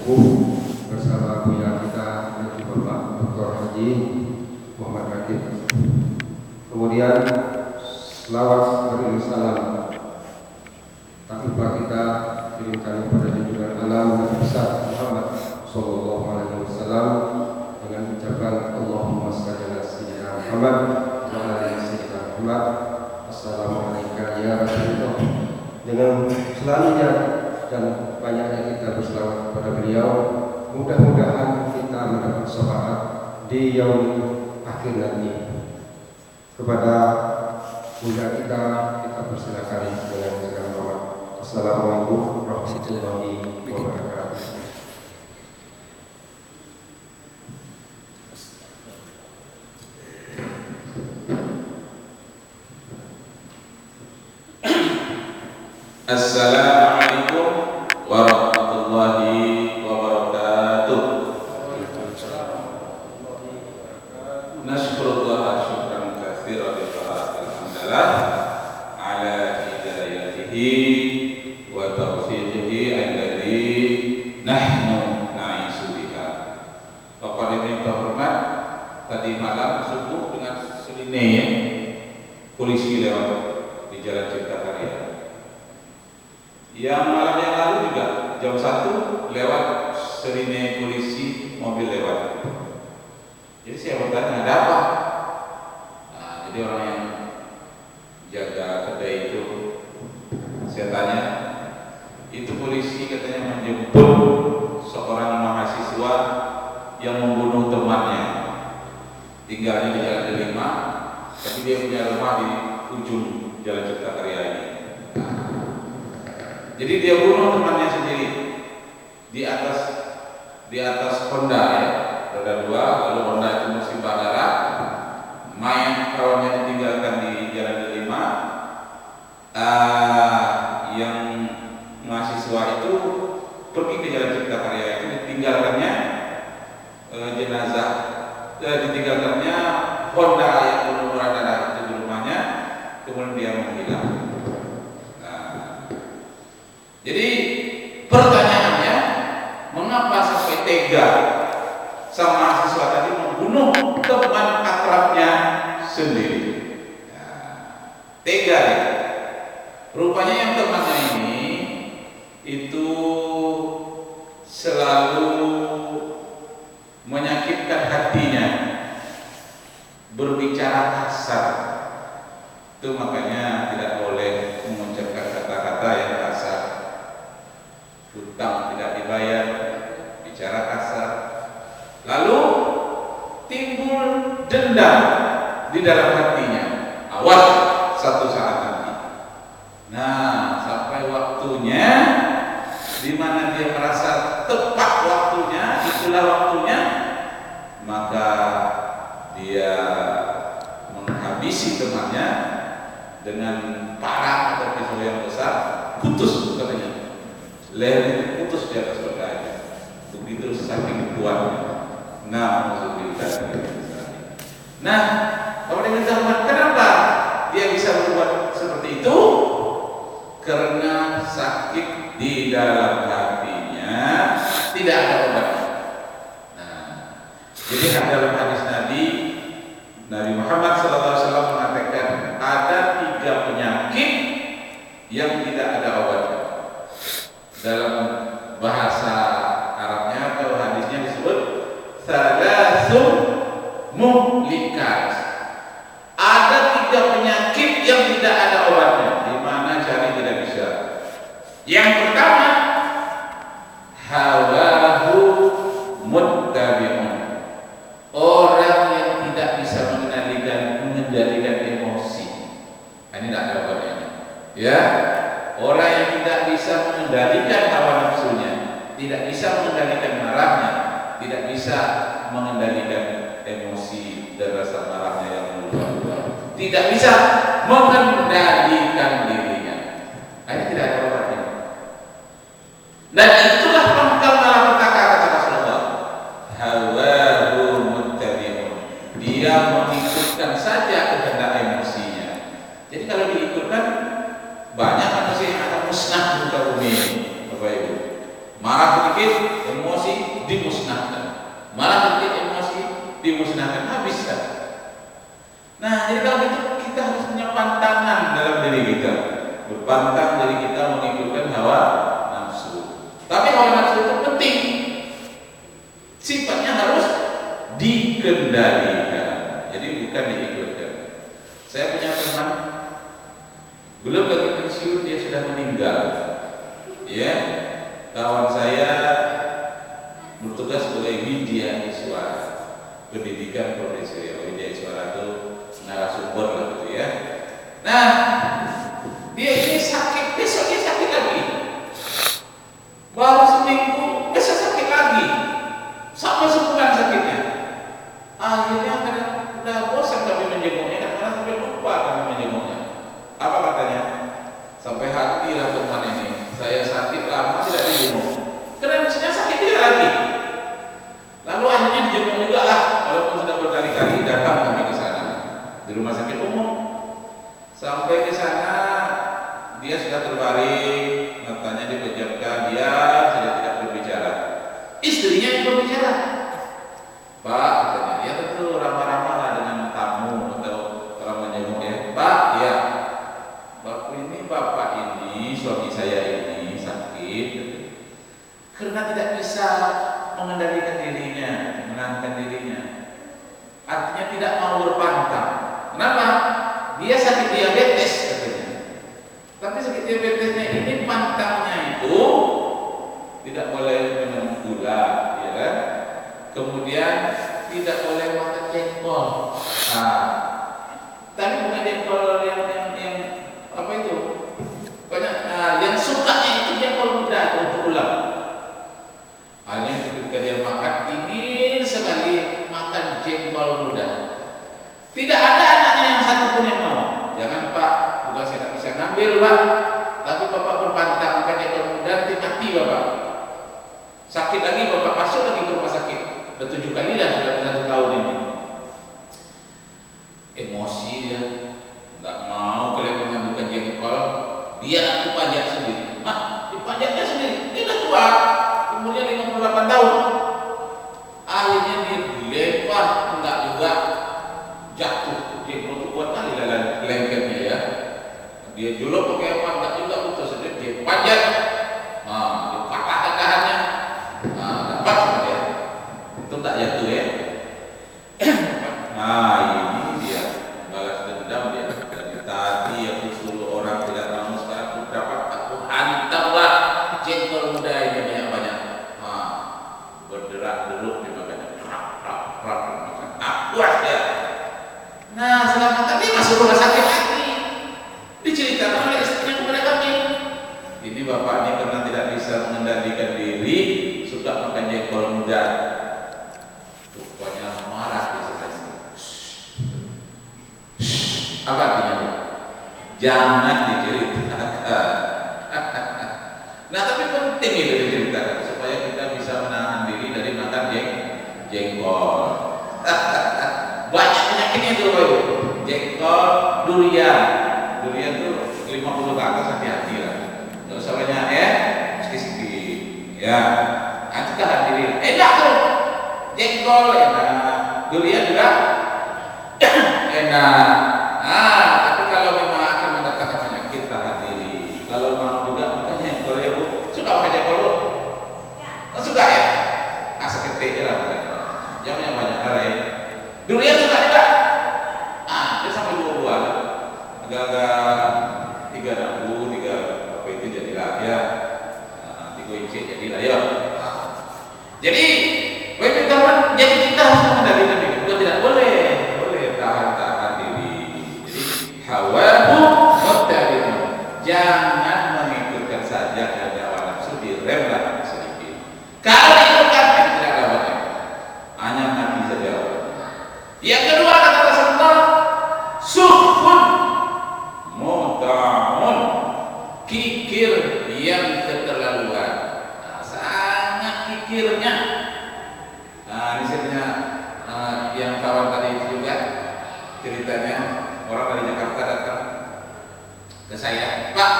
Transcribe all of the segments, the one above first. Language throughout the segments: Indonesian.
Sepuh bersama Buya kita Haji Bapak Dr. Haji Muhammad Rakib. Kemudian selawat beriring salam tak lupa kita kirimkan kepada junjungan alam Nabi besar Muhammad sallallahu alaihi wasallam dengan ucapan Allahumma shalli ala sayyidina Muhammad wa ala ali sayyidina Muhammad. Assalamualaikum ya Rasulullah. Dengan selanjutnya dan banyaknya kita berselawat kepada beliau, mudah-mudahan kita mendapat syafaat di yaum akhir nanti. Kepada bunda kita persilakan dengan segala hormat. Assalamualaikum warahmatullahi wabarakatuh. Assalamualaikum warahmatullahi wabarakatuh. Nasykurullah syukran katsiran alhamdulillah ala hidayatihi wa taufiqihi alladzi nahnu na'ishu biha. Bapak yang terhormat, tadi malam subuh dengan seline ya, polisi lewat di Jalan Cipta Karya. Yang malam yang lalu juga jam 1 lewat serine polisi mobil lewat. Jadi saya bertanya ada apa? Nah, jadi orang yang jaga kedai itu saya tanya, itu polisi katanya menjemput seorang mahasiswa yang membunuh temannya, tinggalnya di Jalan Delima, tapi dia punya rumah di ujung Jalan Cipta Karya ini. Jadi dia bunuh temannya sendiri di atas Honda ya, roda 2, lalu Honda itu bersimbah darah, mayat kawannya ditinggalkan di Jalan Delima. Yang mahasiswa itu pergi ke Jalan Cipta Karya itu ditinggalkannya ditinggalkannya Honda yang penuh darah itu di rumahnya, kemudian dia menghilang. Jadi pertanyaannya, mengapa sampai tega sang mahasiswa tadi membunuh teman akrabnya sendiri? Tega ya. Rupanya yang temannya ini itu selalu menyakitkan hatinya, berbicara kasar. Itu makanya tidak boleh mengucapkan kata-kata yang kasar. Hutang tidak dibayar, bicara kasar, lalu timbul dendam di dalam hatinya. Awas satu saat nanti. Nah, sampai waktunya di mana dia merasa tepat waktunya, itulah waktunya, maka dia menghabisi temannya dengan parang atau pisau yang besar, putus katanya. Leher putus di atas badannya, begitu saking kuatnya. Nah, kalau dia kenapa dia bisa berbuat seperti itu? Karena sakit di dalam hatinya, tidak ada obat. Nah, jadi dalam hadis Nabi Muhammad SAW mengatakan ada 3 penyakit yang tidak ada obatnya. Dalam bahasa Arabnya atau hadisnya disebut salasun muhlikat. Ada 3 penyakit yang tidak ada obatnya, di mana cari tidak bisa. Yang pertama, hawahu muttabi'un. Orang yang tidak bisa mengendalikan emosi. Ini tidak ada obatnya. Ya. Orang yang tidak bisa mengendalikan hawa nafsunya, tidak bisa mengendalikan marahnya, tidak bisa mengendalikan emosi dan rasa marahnya yang meluap-luap, tidak bisa mengendalikan dirinya. Ini tidak ada obatnya. Dan itulah pangkal malapetaka kata Rasulullah. Hawahu muttabi'un. Dia mengikutkan saja kehendak emosinya. Jadi kalau diikutkan, banyak manusia yang akan musnah di muka bumi ini, Bapak Ibu. Marah sedikit, emosi kawan saya bertugas sebagai widya iswara, pendidikan profesional. Widya iswara itu narasumber lah gitu ya. Nah, dia ini sakit, besok dia sakit lagi. Baru seminggu, besok sakit lagi. Sampai sebulan sakitnya. Akhirnya karena udah bosan kami menjenguknya, karena sampai lupa kami menjenguknya. Apa katanya? Sampai hati lah teman ini. Saya sakit lama tidak dijenguk. Karena misalnya sakit dia lagi. Lalu akhirnya dijenguk juga lah. Walaupun sudah berkali-kali datang kami ke sana di rumah sakit umum. Sampai ke sana dia sudah terbaring, matanya dipejamkan, dia sudah tidak berbicara. Istrinya yang berbicara. Pak, katanya, ya tentu ramah-ramah lah dengan tamu atau orang menjenguk ya. Pak, ya. Bapak ini, suami saya ini sakit karena tidak bisa mengendalikan dirinya, menahan dirinya. Artinya tidak mau berpantang. Kenapa? Dia sakit diabetes katanya. Tapi sakit diabetesnya ini pantangnya itu tidak boleh minum gula, ya kan? Kemudian tidak boleh makan jengkol. Nah, tapi bukan jengkol yang apa itu? Banyak yang sukanya itu jengkol muda untuk ulang. Hanya ketika dia makan ingin sekali makan jengkol muda. Tidak ada anaknya yang satu pun yang mau. Jangan Pak, bukan saya tak bisa ngambil Pak, tapi Bapak berpantang makan jengkol muda nanti mati Bapak. Sakit lagi Bapak masuk lagi ke rumah sakit. Sudah 7 kali dah sudah 1 tahun ini. Emosi dia, nggak mau kalian mengambilkan jengkol. Dia aku pajak sendiri. Dipajaknya sendiri. Dia sudah tua, umurnya 58 tahun. Akhirnya dia dilempar, enggak juga jatuh. Dia perlu kuat kali lengketnya ya. Dia juluk pakai apa enggak juga putus. Dia pajak. Dia patah kekahannya. Dapat sama dia. Itu tak jatuh ya. Ini dia balas dendam dia. Dari tadi aku suruh orang tidak mau, sekarang aku dapat, aku hantamlah jengkol muda ini banyak-banyak. Berderak-deruk dia makanya rak puas dia. Nah, selama tadi masuk rumah sakit lagi. Diceritakan oleh istrinya kepada kami. Ini bapaknya karena tidak bisa mengendalikan diri, suka makan jengkol muda. Rupanya marah dia sekali. Apa artinya? Jangan diceritakan. Nah, tapi penting itu diceritakan supaya kita bisa menahan diri dari makan jengkol. Banyak penyakitnya itu Bapak. Jengkol, durian. Durian itu 50 ke atas, hati-hati lah. Enggak usah banyak ya, sedikit-sedikit. Ya. Nanti tahan diri. Enak tuh. Jengkol enak. Durian juga enak. Tapi kalau memang akan mendatangkan penyakit, tahan diri. Kalau mau juga makanya jengkol ya Bu. Suka makan jengkol Bu? Suka ya? Sakit lah. Jangan yang banyak lain. Durian suka juga. Dia sampai 2 buah. Agak-agak 3 daun, 3 apa itu jadilah ya. 3 inci jadilah ya. Jadi, kawan, jadi kita harus mengendalikan diri. Bukan tidak boleh tahan diri. Jadi hawahu muttabi'un. Jangan mengikutkan saja hawa nafsu, diremlah sedikit. Kalau diikutkan tidak ada apa-apa. Hanya mati saja. Yang kedua kata Rasulullah, suhun muta'un, kikir yang keterlaluan. Sangat kikirnya. Ini sebenarnya yang kawan tadi itu juga ceritanya, orang dari Jakarta datang ke saya, Pak,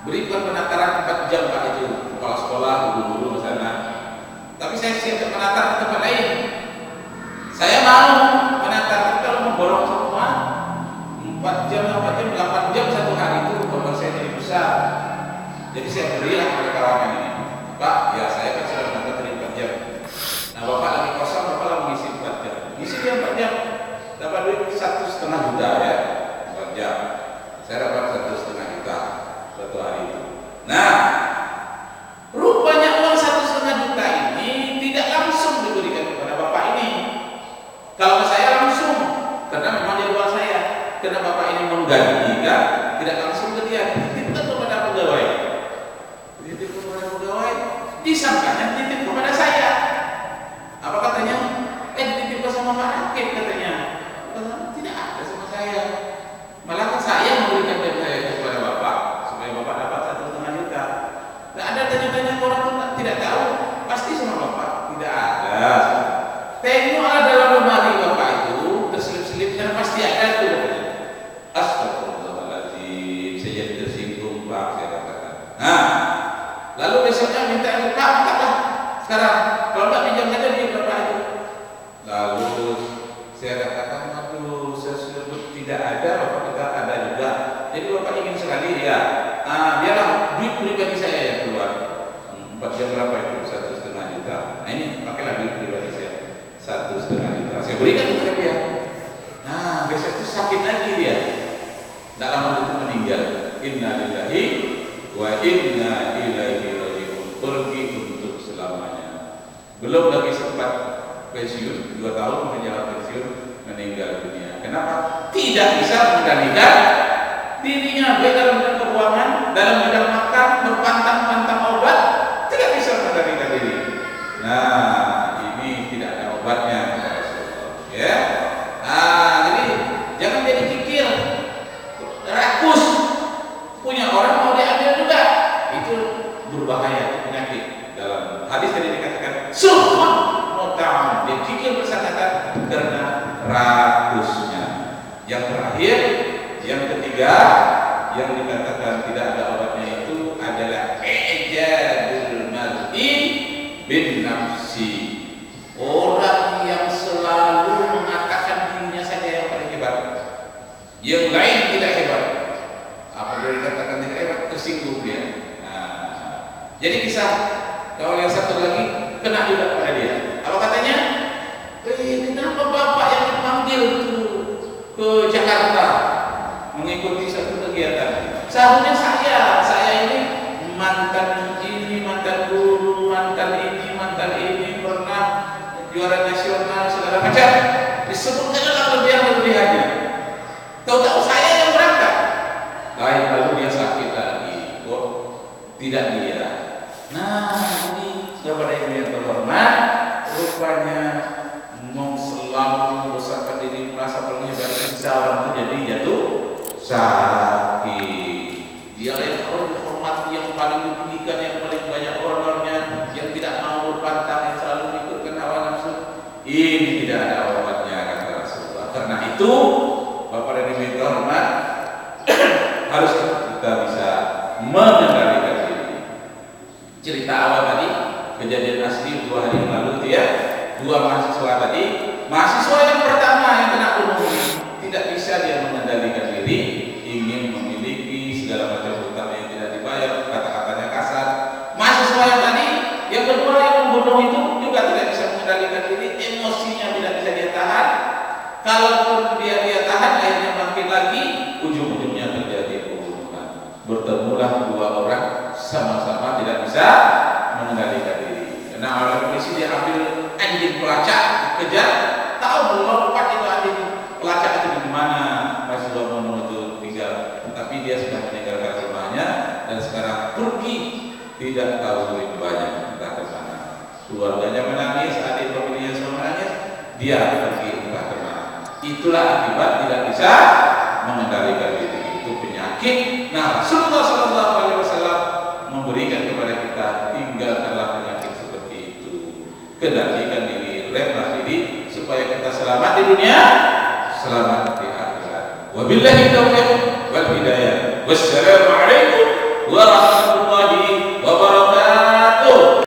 berikan penataran 4 jam Pak itu kepala sekolah, guru-guru ke sana. Tapi saya siap menata di tempat lain. Saya mau menata, tapi kalau memborong semua 4 jam, 8 jam 1 hari itu beban saya jadi besar. Jadi saya berilah pada kawan ini, Pak, ya saya kan sudah menata dari 4 jam. Nah Bapak lagi kosong, Bapak lagi ngisi 4 jam. Ngisi dia 4 jam, dapat duit 1,5 juta ya, 4 jam. Saya dapat 1,5 juta 1 hari itu. Nah, menggaji kan tidak langsung ke dia, titipkan kepada pegawai. Titip kepada pegawai, disangkanya titip kepada saya. Apa katanya? Dititip sama Pak Rakib katanya. Tidak ada sama saya. Malah saya memberikan dana saya kepada Bapak supaya Bapak dapat 1,5 juta. Tidak ada tanya-tanya orang pun tidak tahu. Pasti sama Bapak tidak ada. Tengoklah dalam lemari Bapak itu terselip-selip dan pasti ada itu. Astagfirullahaladzim, saya jadi tersinggung Pak, saya katakan. Nah, lalu besoknya minta Pak, mintalah sekarang. Kalau tidak pinjam saja dia berapa itu. Lalu saya katakan, aduh, saya sebut tidak ada, Bapak kita ada juga. Jadi Bapak ingin sekali ya, biarlah duit pribadi saya yang keluar. 4 jam berapa itu? 1,5 juta. Nah ini pakailah duit pribadi saya 1,5 juta. Saya berikan kepada dia. Nah besok itu sakit lagi dia. Tidak lama itu meninggal. Inna lillahi wa inna ilaihi raji'un. Pergi untuk selamanya. Belum lagi sempat pensiun, 2 tahun menjelang pensiun meninggal dunia. Kenapa? Tidak bisa mengendalikan dirinya, baik dalam bidang keuangan, dalam bidang makan, berpantang-pantang obat, tidak bisa mengendalikan diri. Nah, ini tidak ada obatnya, ya. Jadi jangan jadi kikir, rakus. Punya orang mau diambil juga, itu berbahaya, penyakit. Dalam hadis tadi dikatakan suhun mutam, dia kikir bersangkutan karena rakusnya. Yang terakhir, yang ketiga, yang dikatakan tidak ada obatnya itu adalah ijadul mar'i bin nafsi. Orang yang selalu mengatakan dirinya saja yang paling hebat, yang lain tidak hebat. Apabila dikatakan tidak hebat, tersinggung dia. Jadi kisah kalau yang satu lagi kena juga kepada dia. Apa katanya? Kenapa Bapak yang dipanggil ke Jakarta mengikuti satu kegiatan? Seharusnya saya ini mantan ini, mantan guru, mantan ini, pernah juara nasional segala macam. Disebutkan dalam kelebihan-kelebihannya. Tahu-tahu saya yang berangkat. Lalu dia sakit lagi. Kok tidak dia? Nah, ini kepada ibu yang terhormat, rupanya selalu membesarkan diri, merasa paling hebat, orang itu jadi jatuh sakit. Dia yang hormat, yang paling ditinggikan, yang paling banyak orangnya, yang tidak mau berpantang, yang selalu mengikutkan hawa nafsu. Ini tidak ada obatnya kata Rasulullah. Karena itu, Bapak dan Ibu yang terhormat, harus kita bisa mengendalikan diri. Cerita awal tadi, kejadian asli 2 hari yang lalu itu ya, 2 mahasiswa tadi. Mahasiswa yang pertama yang kena bunuh tidak bisa dia mengendalikan diri, ingin memiliki segala macam hutang yang tidak dibayar, kata-katanya kasar. Mahasiswa yang tadi, yang kedua yang membunuh itu juga tidak bisa mengendalikan diri, emosinya tidak bisa dia tahan. Kalaupun dia tahan, akhirnya bangkit lagi, ujung-ujungnya terjadi pembunuhan. Bertemulah 2 orang sama-sama tidak bisa mengendalikan diri. Karena oleh polisi dia ambil anjing pelacak, kejar, tahu belum tempat itu anjing pelacak itu di mana mahasiswa menuju tinggal, tapi dia sudah meninggalkan rumahnya dan sekarang pergi tidak tahu rimbanya entah ke mana. Keluarganya menangis, adik pemiliknya semua menangis, dia pergi entah ke mana. Itulah akibat tidak bisa mengendalikan diri, itu penyakit. Nah, Rasulullah SAW memberikan kepada kita, tinggalkanlah penyakit seperti itu, kendalikan diri, remlah diri supaya kita selamat di dunia, selamat di akhirat. Wabillahi taufiq wal hidayah. Wassalamu alaikum warahmatullahi